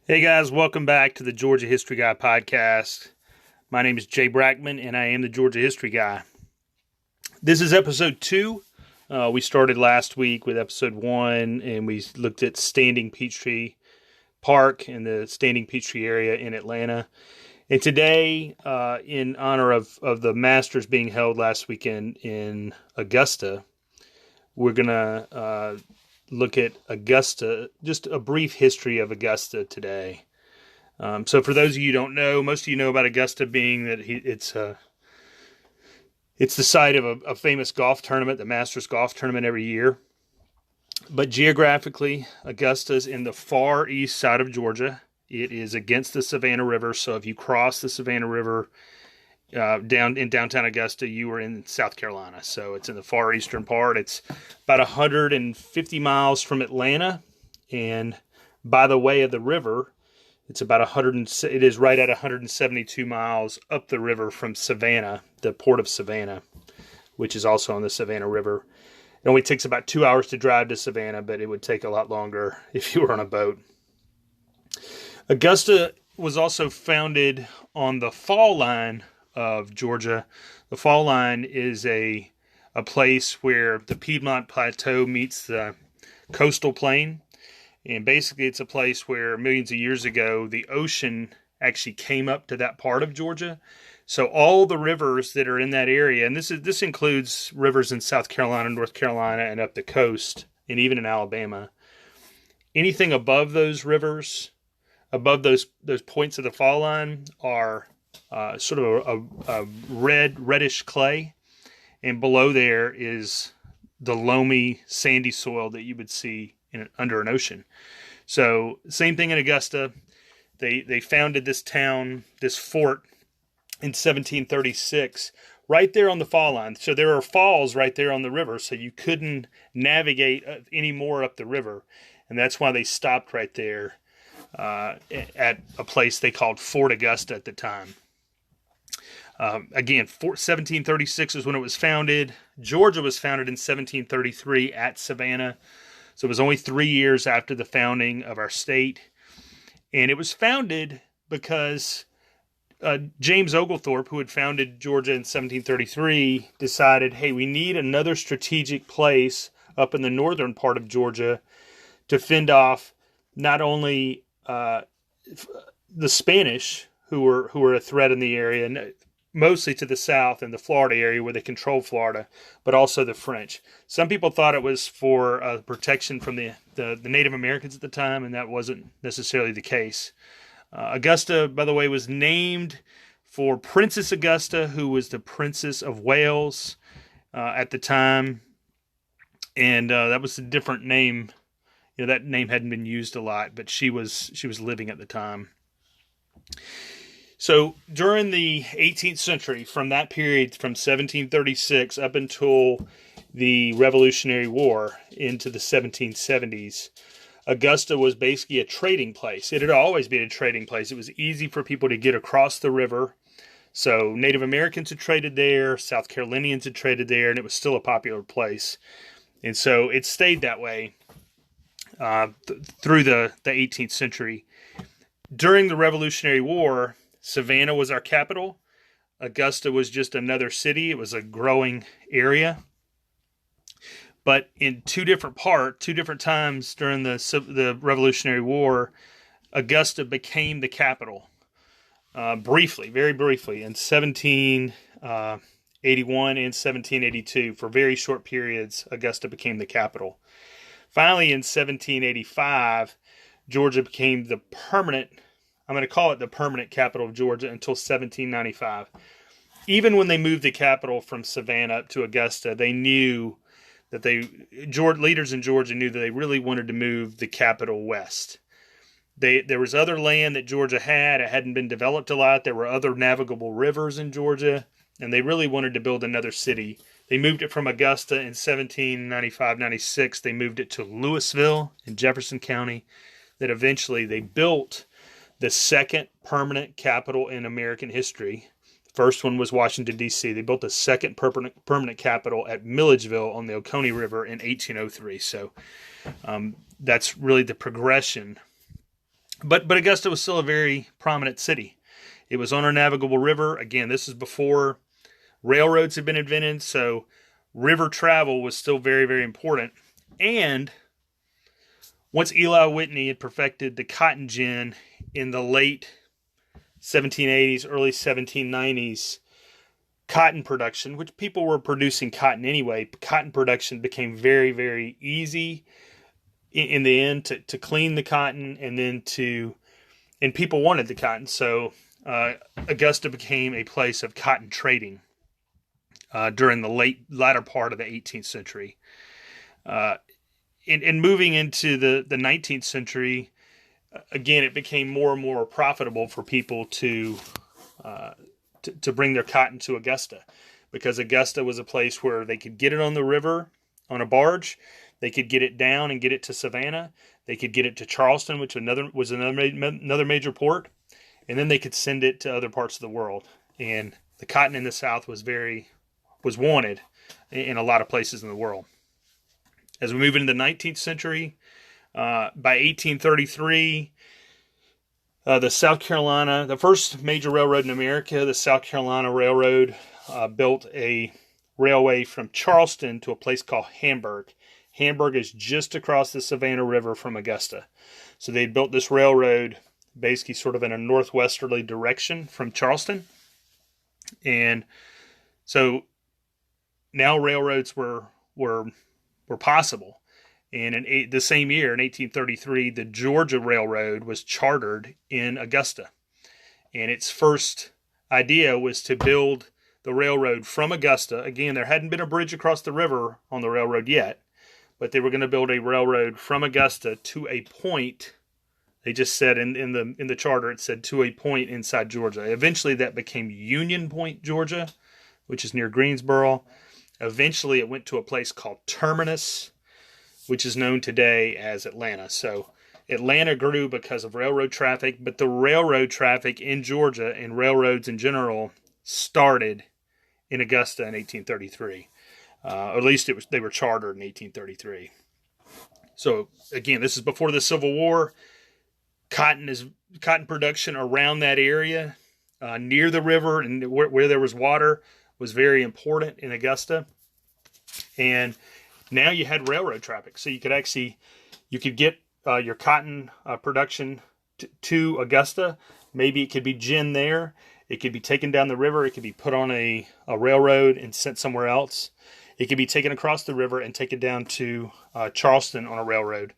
Hey guys, welcome back to the Georgia History Guy podcast. My name is Jay Brackman and I am the Georgia History Guy. This is episode 2. We started last week with episode 1 and we looked at Standing Peachtree Park and the Standing Peachtree area in Atlanta. And today, in honor of the Masters being held last weekend in Augusta, we're going to look at Augusta, just a brief history of Augusta today. So for those of you who don't know, most of you know about Augusta being that it's the site of a famous golf tournament, the Masters golf tournament every year. But geographically, Augusta's in the far east side of Georgia. It is against the Savannah River, so if you cross the Savannah River down in downtown Augusta, you are in South Carolina. So it's in the far eastern part. It's about 150 miles from Atlanta, and by the way of the river, it's about it is right at 172 miles up the river from Savannah, the port of Savannah, which is also on the Savannah River. It only takes about 2 hours to drive to Savannah, but it would take a lot longer if you were on a boat. Augusta was also founded on the fall line of Georgia. The fall line is a place where the Piedmont Plateau meets the coastal plain. And basically it's a place where millions of years ago, the ocean actually came up to that part of Georgia. So all the rivers that are in that area, and this includes rivers in South Carolina, North Carolina, and up the coast, and even in Alabama. Anything above those rivers, above those points of the fall line, are sort of a reddish clay, and below there is the loamy, sandy soil that you would see under an ocean. So same thing in Augusta. They founded this town, this fort, in 1736, right there on the fall line. So there are falls right there on the river, so you couldn't navigate any more up the river, and that's why they stopped right there at a place they called Fort Augusta at the time. Again, 1736 is when it was founded. Georgia was founded in 1733 at Savannah. So it was only 3 years after the founding of our state. And it was founded because James Oglethorpe, who had founded Georgia in 1733, decided, hey, we need another strategic place up in the northern part of Georgia to fend off not only the Spanish, who were a threat in the area, mostly to the south in the Florida area where they controlled Florida, but also the French. Some people thought it was for protection from the Native Americans at the time, and that wasn't necessarily the case. Augusta, by the way, was named for Princess Augusta, who was the Princess of Wales at the time, and that was a different name. You know, that name hadn't been used a lot, but she was living at the time. So during the 18th century, from that period, from 1736 up until the Revolutionary War into the 1770s, Augusta was basically a trading place. It had always been a trading place. It was easy for people to get across the river. So Native Americans had traded there, South Carolinians had traded there, and it was still a popular place. And so it stayed that way through the 18th century. During the Revolutionary War, Savannah was our capital. Augusta was just another city. It was a growing area. But in two different times during the Revolutionary War, Augusta became the capital. Briefly, very briefly, in 1781 and 1782, for very short periods, Augusta became the capital. Finally, in 1785, Georgia became the permanent, I'm going to call it the permanent capital of Georgia until 1795. Even when they moved the capital from Savannah up to Augusta, they knew that leaders in Georgia knew that they really wanted to move the capital west. There was other land that Georgia had. It hadn't been developed a lot. There were other navigable rivers in Georgia, and they really wanted to build another city. They moved it from Augusta in 1795-96. They moved it to Louisville in Jefferson County. That eventually they built the second permanent capital in American history. First one was Washington, D.C. They built the second permanent capital at Milledgeville on the Oconee River in 1803. So that's really the progression But Augusta was still a very prominent city. It was on a navigable river. Again, this is before railroads had been invented, so river travel was still very, very important. And once Eli Whitney had perfected the cotton gin in the late 1780s, early 1790s, cotton production, which people were producing cotton anyway, cotton production became very, very easy in the end to clean the cotton and people wanted the cotton. So Augusta became a place of cotton trading during the latter part of the 18th century. And moving into the 19th century, again, it became more and more profitable for people to bring their cotton to Augusta, because Augusta was a place where they could get it on the river on a barge, they could get it down and get it to Savannah, they could get it to Charleston, which was another major port, and then they could send it to other parts of the world. And the cotton in the South was wanted in a lot of places in the world. As we move into the 19th century, by 1833, the first major railroad in America, the South Carolina Railroad, built a railway from Charleston to a place called Hamburg. Hamburg is just across the Savannah River from Augusta. So they built this railroad basically sort of in a northwesterly direction from Charleston. And so now railroads were possible. And in the same year, in 1833, the Georgia Railroad was chartered in Augusta. And its first idea was to build the railroad from Augusta. Again, there hadn't been a bridge across the river on the railroad yet, but they were going to build a railroad from Augusta to a point. They just said in the charter, it said to a point inside Georgia. Eventually, that became Union Point, Georgia, which is near Greensboro. Eventually, it went to a place called Terminus, which is known today as Atlanta. So Atlanta grew because of railroad traffic, but the railroad traffic in Georgia and railroads in general started in Augusta in 1833. Or at least they were chartered in 1833. So again, this is before the Civil War. Cotton production around that area, near the river and where there was water, was very important in Augusta. And now you had railroad traffic, so you could get your cotton production to Augusta. Maybe it could be gin there. It could be taken down the river. It could be put on a railroad and sent somewhere else. It could be taken across the river and taken down to Charleston on a railroad.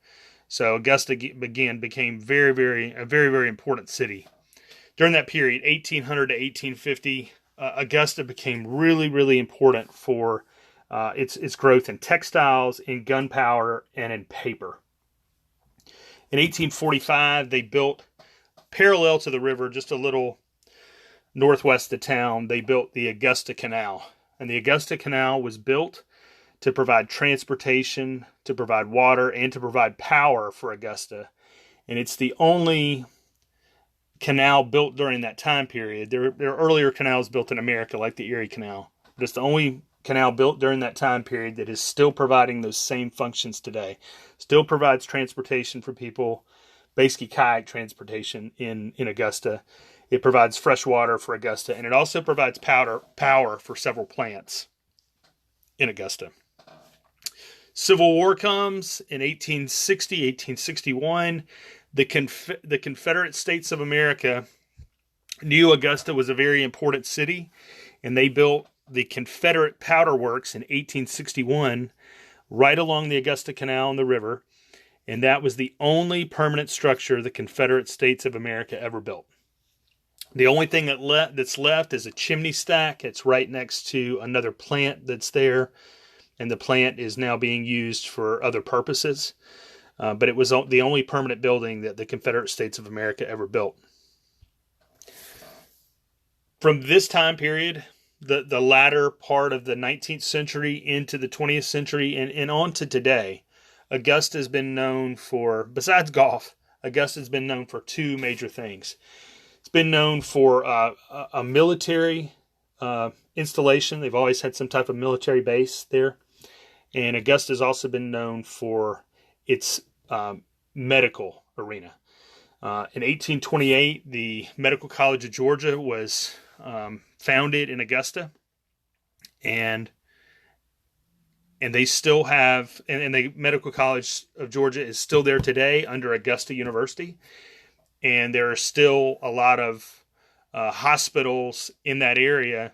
So Augusta became a very, very important city. During that period, 1800 to 1850, Augusta became really, really important for its growth in textiles, in gunpowder, and in paper. In 1845, they built, parallel to the river, just a little northwest of town, they built the Augusta Canal. And the Augusta Canal was built to provide transportation, to provide water, and to provide power for Augusta. And it's the only canal built during that time period. There are earlier canals built in America, like the Erie Canal. But it's the only canal built during that time period that is still providing those same functions today. Still provides transportation for people, basically kayak transportation in Augusta. It provides fresh water for Augusta, and it also provides power for several plants in Augusta. Civil War comes in 1860, 1861. The Confederate States of America knew Augusta was a very important city, and they built the Confederate Powder Works in 1861 right along the Augusta Canal and the river, and that was the only permanent structure the Confederate States of America ever built. The only thing that's left is a chimney stack. It's right next to another plant that's there, and the plant is now being used for other purposes. But it was the only permanent building that the Confederate States of America ever built. From this time period, the latter part of the 19th century into the 20th century and on to today, Augusta has been known for, besides golf, Augusta has been known for two major things. It's been known for a military installation. They've always had some type of military base there. And Augusta has also been known for its medical arena. In 1828, the Medical College of Georgia was founded in Augusta, and they still have, and the Medical College of Georgia is still there today under Augusta University, and there are still a lot of hospitals in that area,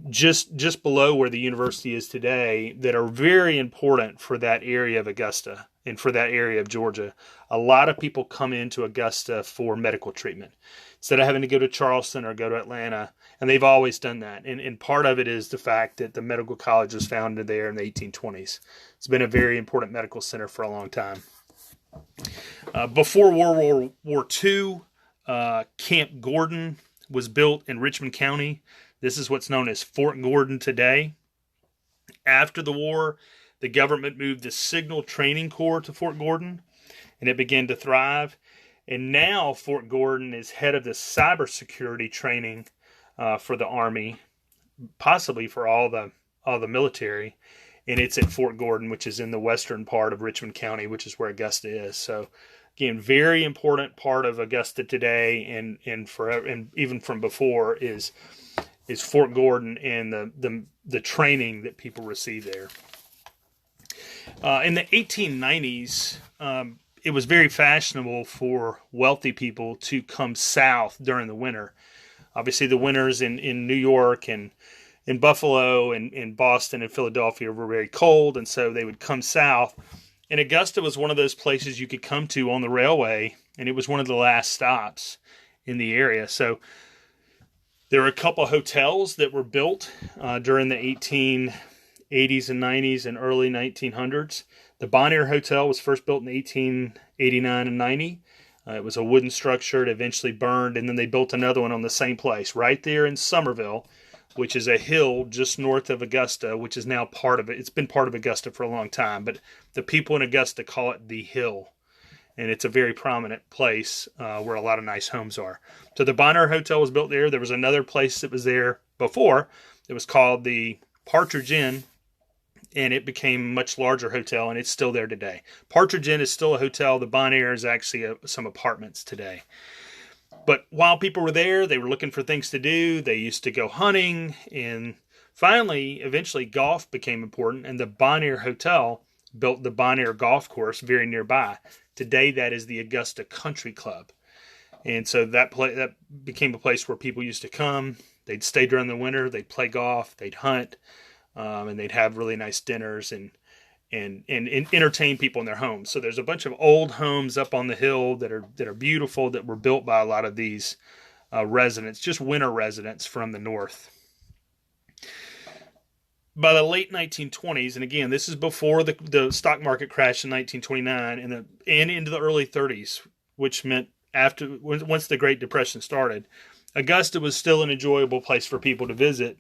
just below where the university is today, that are very important for that area of Augusta and for that area of Georgia. A lot of people come into Augusta for medical treatment instead of having to go to Charleston or go to Atlanta, and they've always done that. And part of it is the fact that the medical college was founded there in the 1820s. It's been a very important medical center for a long time. Before World War II, Camp Gordon was built in Richmond County. This is what's known as Fort Gordon today. After the war, the government moved the Signal Training Corps to Fort Gordon, and it began to thrive. And now Fort Gordon is head of the cybersecurity training for the Army, possibly for all the military. And it's at Fort Gordon, which is in the western part of Richmond County, which is where Augusta is. So, again, very important part of Augusta today, and even from before is Fort Gordon and the training that people receive there. In the 1890s, it was very fashionable for wealthy people to come south during the winter. Obviously, the winters in New York and in Buffalo and in Boston and Philadelphia were very cold, and so they would come south. And Augusta was one of those places you could come to on the railway, and it was one of the last stops in the area. So there were a couple hotels that were built during the 1880s and 90s and early 1900s. The Bonaire Hotel was first built in 1889 and 90. It was a wooden structure. It eventually burned, and then they built another one on the same place, right there in Somerville, which is a hill just north of Augusta, which is now part of it. It's been part of Augusta for a long time, but the people in Augusta call it the Hill, and it's a very prominent place where a lot of nice homes are. So the Bonaire Hotel was built there. There was another place that was there before. It was called the Partridge Inn, and it became a much larger hotel, and it's still there today. Partridge Inn is still a hotel. The Bonaire is actually some apartments today. But while people were there, they were looking for things to do. They used to go hunting, and eventually golf became important, and the Bonaire Hotel built the Bonaire Golf Course very nearby. Today, that is the Augusta Country Club. And so that became a place where people used to come. They'd stay during the winter. They'd play golf. They'd hunt. And they'd have really nice dinners and entertain people in their homes. So there's a bunch of old homes up on the hill that are beautiful, that were built by a lot of these residents, just winter residents from the north. By the late 1920s, and again, this is before the stock market crashed in 1929, and into the early 30s, which meant once the Great Depression started, Augusta was still an enjoyable place for people to visit.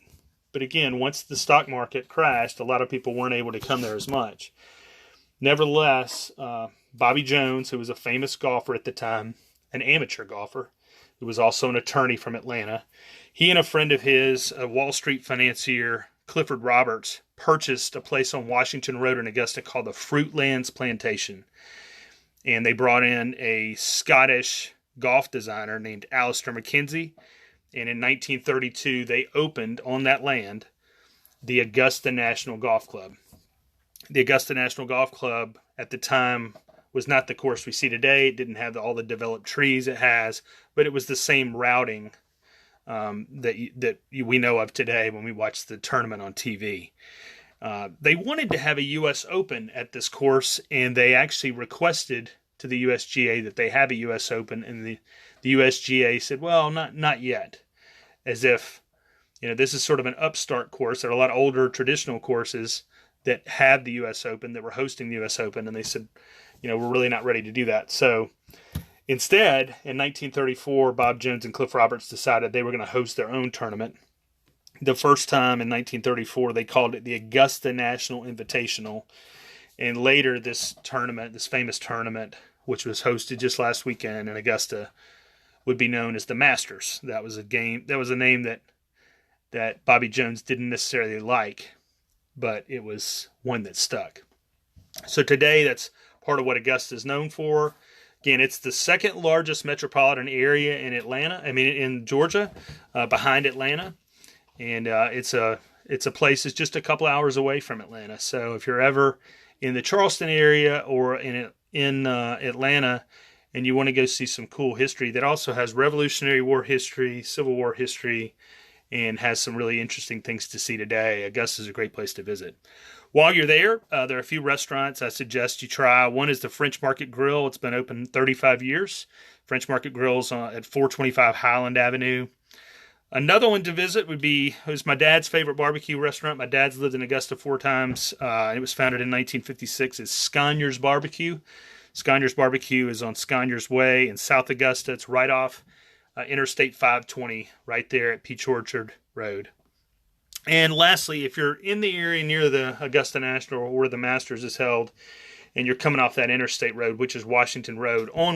But again, once the stock market crashed, a lot of people weren't able to come there as much. Nevertheless, Bobby Jones, who was a famous golfer at the time, an amateur golfer, who was also an attorney from Atlanta, he and a friend of his, a Wall Street financier, Clifford Roberts, purchased a place on Washington Road in Augusta called the Fruitlands Plantation. And they brought in a Scottish golf designer named Alistair McKenzie. And in 1932, they opened on that land the Augusta National Golf Club. The Augusta National Golf Club at the time was not the course we see today. It didn't have all the developed trees it has, but it was the same routing that we know of today when we watch the tournament on TV. They wanted to have a U.S. Open at this course, and they actually requested to the USGA that they have a U.S. Open, and the USGA said, well, not yet. As if, this is sort of an upstart course. There are a lot of older traditional courses that have the U.S. Open, that were hosting the U.S. Open, and they said, we're really not ready to do that. So instead, in 1934, Bob Jones and Cliff Roberts decided they were going to host their own tournament. The first time in 1934, they called it the Augusta National Invitational. And later, this famous tournament, which was hosted just last weekend in Augusta, would be known as the Masters. That was a name that Bobby Jones didn't necessarily like, but it was one that stuck. So today, that's part of what Augusta is known for. Again, it's the second largest metropolitan area in in Georgia, behind Atlanta, and it's a place that's just a couple hours away from Atlanta. So if you're ever in the Charleston area or in Atlanta, and you want to go see some cool history that also has Revolutionary War history, Civil War history, and has some really interesting things to see today, Augusta is a great place to visit. While you're there, there are a few restaurants I suggest you try. One is the French Market Grill. It's been open 35 years. French Market Grill's at 425 Highland Avenue. Another one to visit was my dad's favorite barbecue restaurant. My dad's lived in Augusta 4 times. It was founded in 1956. It's Sconyers Barbecue. Sconyers Barbecue is on Sconyers Way in South Augusta. It's right off Interstate 520, right there at Peach Orchard Road. And lastly, if you're in the area near the Augusta National or where the Masters is held, and you're coming off that interstate road, which is Washington Road, on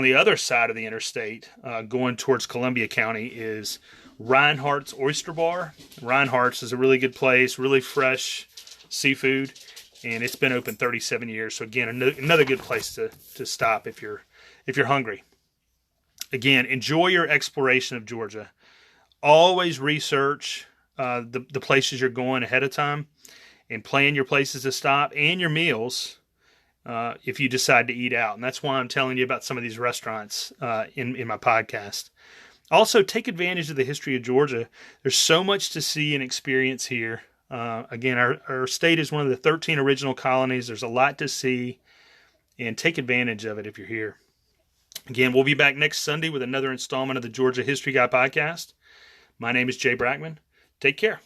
the other side of the interstate, going towards Columbia County, is Reinhardt's Oyster Bar. Reinhardt's is a really good place, really fresh seafood, and it's been open 37 years. So again, another good place to stop if you're hungry. Again, enjoy your exploration of Georgia. Always research the places you're going ahead of time, and plan your places to stop and your meals if you decide to eat out. And that's why I'm telling you about some of these restaurants in my podcast. Also, take advantage of the history of Georgia. There's so much to see and experience here. Again, our state is one of the 13 original colonies. There's a lot to see, and take advantage of it if you're here. Again, we'll be back next Sunday with another installment of the Georgia History Guy podcast. My name is Jay Brackman. Take care.